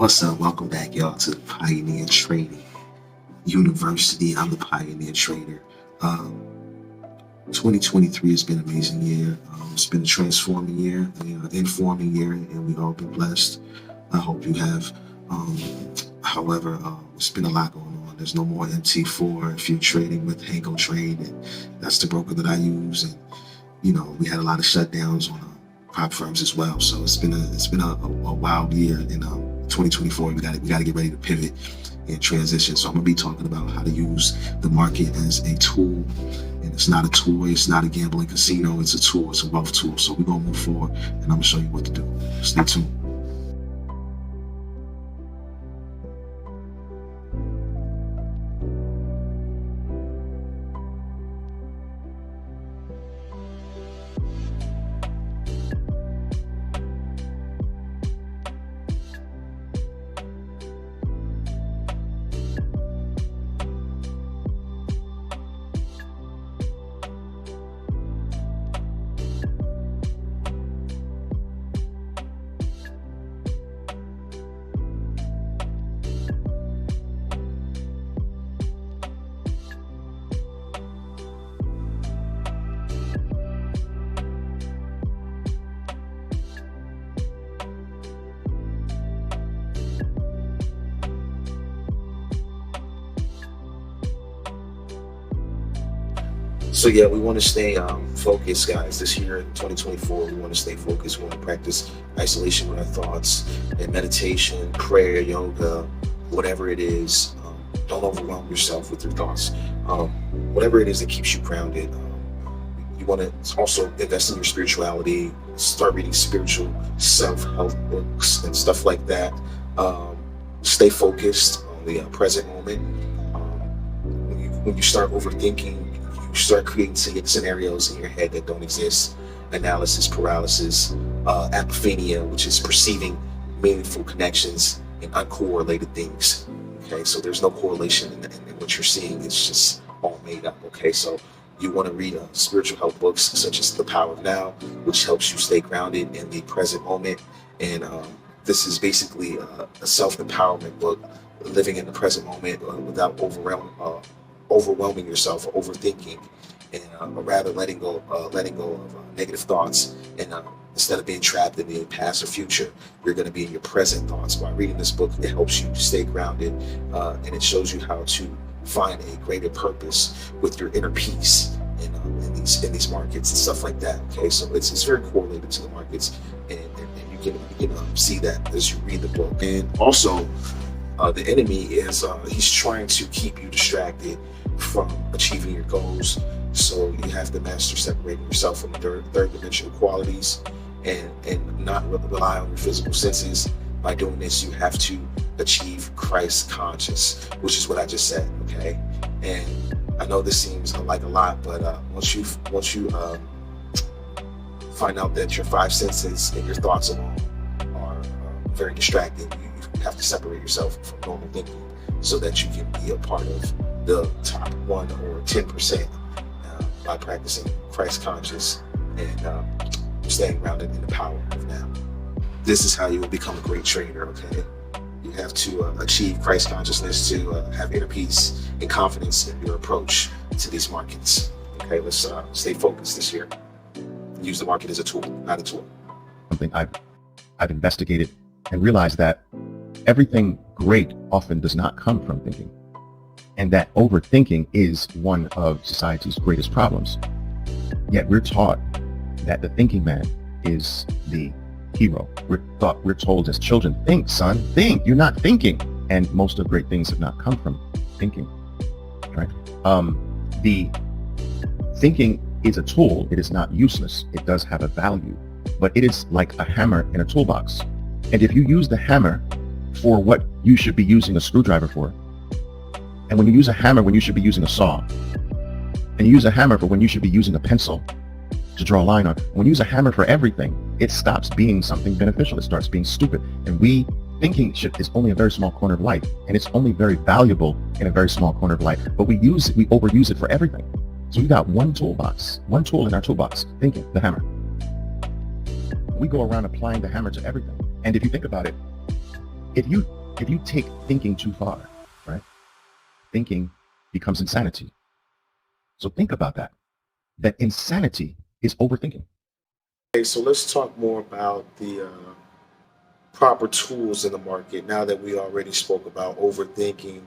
What's up? Welcome back, y'all, to the Pioneer Trading University. I'm the Pioneer Trader. 2023 has been an amazing year. It's been a transforming year, informing year, and we've all been blessed. I hope you have. However, it's been a lot going on. There's no more MT4 if you're trading with Hango Trade, and that's the broker that I use. And we had a lot of shutdowns on prop firms as well. So it's been a wild year. In 2024, we got to get ready to pivot and transition. So I'm gonna be talking about how to use the market as a tool. And it's not a tool, it's not a gambling casino, it's a tool, it's a wealth tool. So we're gonna move forward, and I'm gonna show you what to do. Stay tuned. So yeah, we want to stay focused, guys. This year in 2024, we want to stay focused. We want to practice isolation with our thoughts and meditation, prayer, yoga, whatever it is. Don't overwhelm yourself with your thoughts. Whatever it is that keeps you grounded. You want to also invest in your spirituality. Start reading spiritual self-help books and stuff like that. Stay focused on the present moment. When you start overthinking, you start creating scenarios in your head that don't exist. Analysis paralysis, apophenia, which is perceiving meaningful connections in uncorrelated things. Okay, so there's no correlation in what you're seeing. It's just all made up. Okay, so you want to read spiritual help books such as The Power of Now, which helps you stay grounded in the present moment. And this is basically a self-empowerment book, living in the present moment without overwhelming yourself or overthinking, and rather letting go of negative thoughts. And instead of being trapped in the past or future, you're going to be in your present thoughts. By reading this book, it helps you stay grounded, and it shows you how to find a greater purpose with your inner peace in these markets and stuff like that. Okay, so it's very correlated to the markets, and you can see that as you read the book. And also, the enemy is he's trying to keep you distracted from achieving your goals. So you have to master separating yourself from the third dimensional qualities and not rely on your physical senses. By doing this, you have to achieve Christ conscious, which is what I just said. Okay, and I know this seems like a lot, but once you find out that your five senses and your thoughts alone are very distracting, you have to separate yourself from normal thinking so that you can be a part of the top 1 or 10% by practicing Christ conscious and staying grounded in the power of now. This is how you will become a great trader. Okay, you have to achieve Christ consciousness to have inner peace and confidence in your approach to these markets. Okay, let's stay focused this year. Use the market as a tool, not a tool. Something I've investigated and realized that everything great often does not come from thinking, and that overthinking is one of society's greatest problems. Yet we're taught that the thinking man is the hero. We're told as children, think, son, think. You're not thinking, and most of great things have not come from thinking. Right? The thinking is a tool. It is not useless. It does have a value, but it is like a hammer in a toolbox. And if you use the hammer for what you should be using a screwdriver for, and when you use a hammer when you should be using a saw, and you use a hammer for when you should be using a pencil to draw a line on, when you use a hammer for everything, it stops being something beneficial. It starts being stupid. And thinking is only a very small corner of life, and it's only very valuable in a very small corner of life, but we overuse it for everything. So we got one tool in our toolbox, thinking, the hammer. We go around applying the hammer to everything. And if you think about it, if you take thinking too far, right? Thinking becomes insanity. So think about that. That insanity is overthinking. Okay, so let's talk more about the proper tools in the market now that we already spoke about overthinking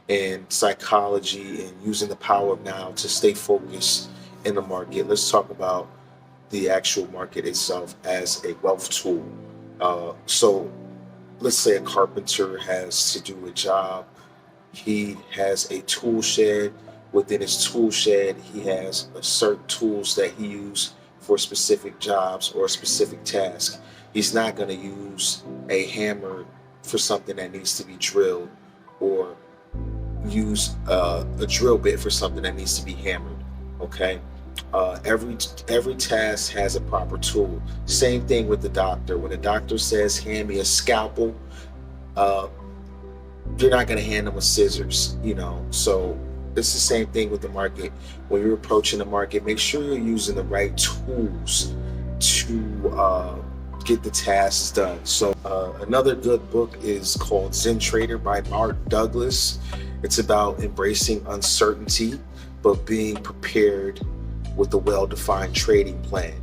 and psychology and using the power of now to stay focused in the market. Let's talk about the actual market itself as a wealth tool. So let's say a carpenter has to do a job. He has a tool shed. Within his tool shed, he has a certain tools that he uses for specific jobs or a specific task. He's not going to use a hammer for something that needs to be drilled, or use a drill bit for something that needs to be hammered. Okay. Every task has a proper tool. Same thing with the doctor. When the doctor says, "Hand me a scalpel," uh, you're not going to hand them a scissors. So it's the same thing with the market. When you're approaching the market, make sure you're using the right tools to get the tasks done. So another good book is called Zen Trader by Mark Douglas. It's about embracing uncertainty, but being prepared with a well-defined trading plan.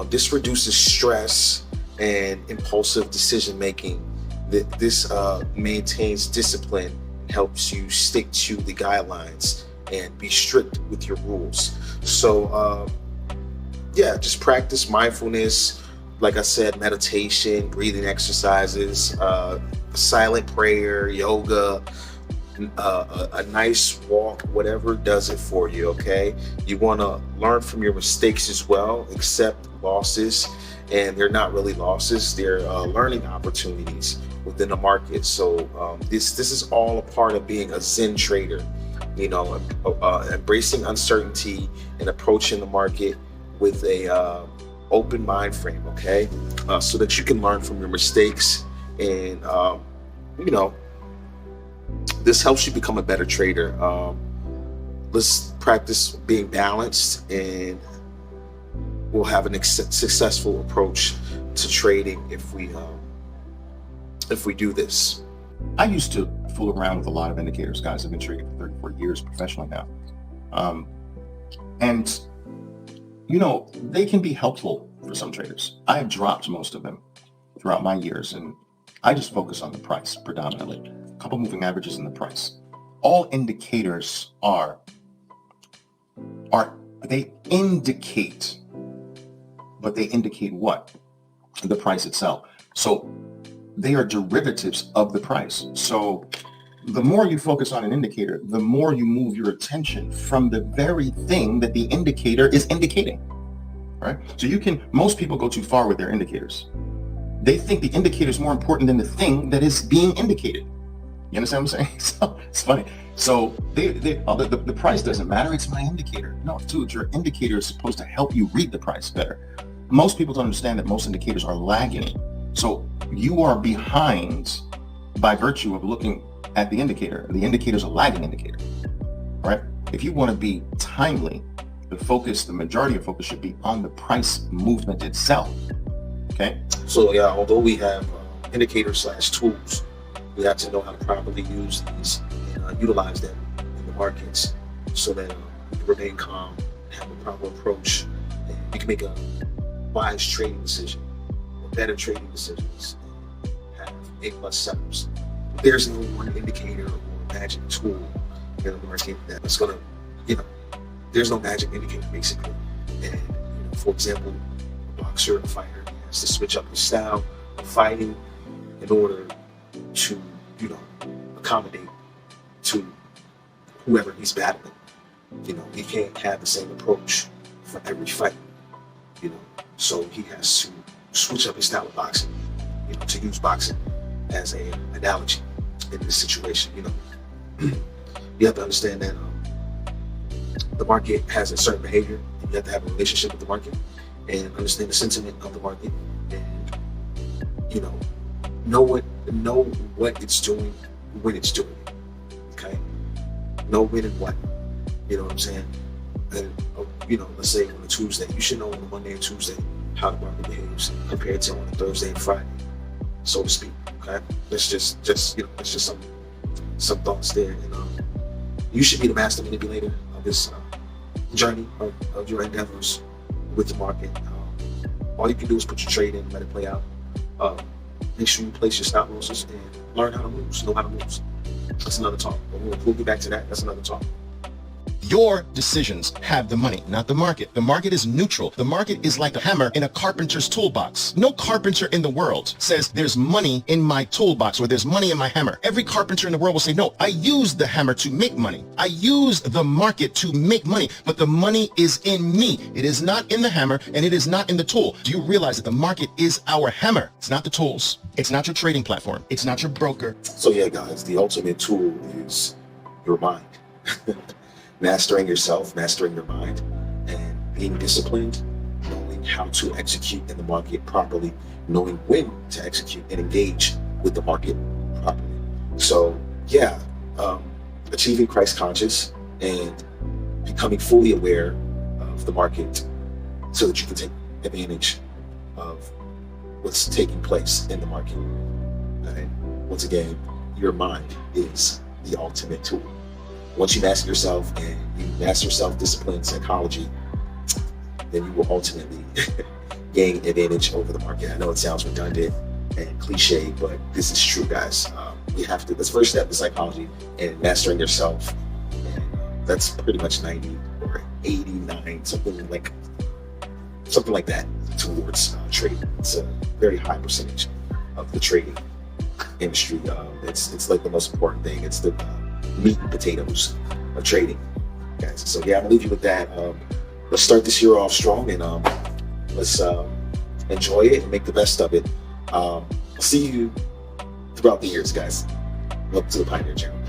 This reduces stress and impulsive decision making. This maintains discipline, helps you stick to the guidelines and be strict with your rules. So just practice mindfulness. Like I said, meditation, breathing exercises, silent prayer, yoga, a nice walk, whatever does it for you. Okay, you want to learn from your mistakes as well, accept losses, and they're not really losses, they're learning opportunities within the market. So this is all a part of being a Zen trader, embracing uncertainty and approaching the market with a open mind frame. Okay, so that you can learn from your mistakes, and this helps you become a better trader. Let's practice being balanced, and we'll have a successful approach to trading if we do this. I used to fool around with a lot of indicators, guys. I've been trading for 34 years professionally now. And they can be helpful for some traders. I have dropped most of them throughout my years, and I just focus on the price predominantly. A couple moving averages in the price. All indicators they indicate, but they indicate what? The price itself. So they are derivatives of the price. So the more you focus on an indicator, the more you move your attention from the very thing that the indicator is indicating, right? So most people go too far with their indicators. They think the indicator is more important than the thing that is being indicated. You understand what I'm saying? So it's funny. So the price doesn't matter. It's my indicator. No, dude, your indicator is supposed to help you read the price better. Most people don't understand that most indicators are lagging. So you are behind by virtue of looking at the indicator. The indicator is a lagging indicator, right? If you want to be timely, the majority of focus should be on the price movement itself. Okay. So although we have indicators / tools, we have to know how to properly use these and utilize them in the markets so that we can remain calm, have a proper approach, and you can make a wise trading decision, or better trading decisions, and have A+ setups. There's no one indicator or magic tool in the market that's going to, there's no magic indicator basically. And for example, a boxer, a fighter has to switch up his style of fighting in order to, accommodate to whoever he's battling. He can't have the same approach for every fight. So he has to switch up his style of boxing, to use boxing as an analogy in this situation. You have to understand that the market has a certain behavior, and you have to have a relationship with the market and understand the sentiment of the market, and know what it's doing when it's doing it. Okay, know when and what. You know what I'm saying? And let's say on a Tuesday, you should know on a Monday and Tuesday how the market behaves compared to on a Thursday and Friday. so to speak. Okay, that's just that's just some thoughts there. And you should be the master manipulator of this journey of your endeavors with the market. All you can do is put your trade in, let it play out. Make sure you place your stop losses and learn how to lose, know how to lose. That's another talk. We'll get back to that. That's another talk. Your decisions have the money, not the market. The market is neutral. The market is like a hammer in a carpenter's toolbox. No carpenter in the world says there's money in my toolbox or there's money in my hammer. Every carpenter in the world will say, no, I use the hammer to make money. I use the market to make money, but the money is in me. It is not in the hammer and it is not in the tool. Do you realize that the market is our hammer? It's not the tools. It's not your trading platform. It's not your broker. So yeah, guys, the ultimate tool is your mind. Mastering yourself, mastering your mind, and being disciplined, knowing how to execute in the market properly, knowing when to execute and engage with the market properly. So yeah, achieving Christ conscious and becoming fully aware of the market so that you can take advantage of what's taking place in the market. And once again, your mind is the ultimate tool. Once you master yourself and you master self-discipline, psychology, then you will ultimately gain advantage over the market. I know it sounds redundant and cliche, but this is true, guys. You have to, that's the first step in psychology and mastering yourself. And that's pretty much 90 or 89, something like that towards trading. It's a very high percentage of the trading industry. It's like the most important thing. It's the meat and potatoes of trading, guys. So yeah, I'm gonna leave you with that. Let's start this year off strong and let's enjoy it and make the best of it. I'll see you throughout the years, guys. Welcome to the Pioneer Channel.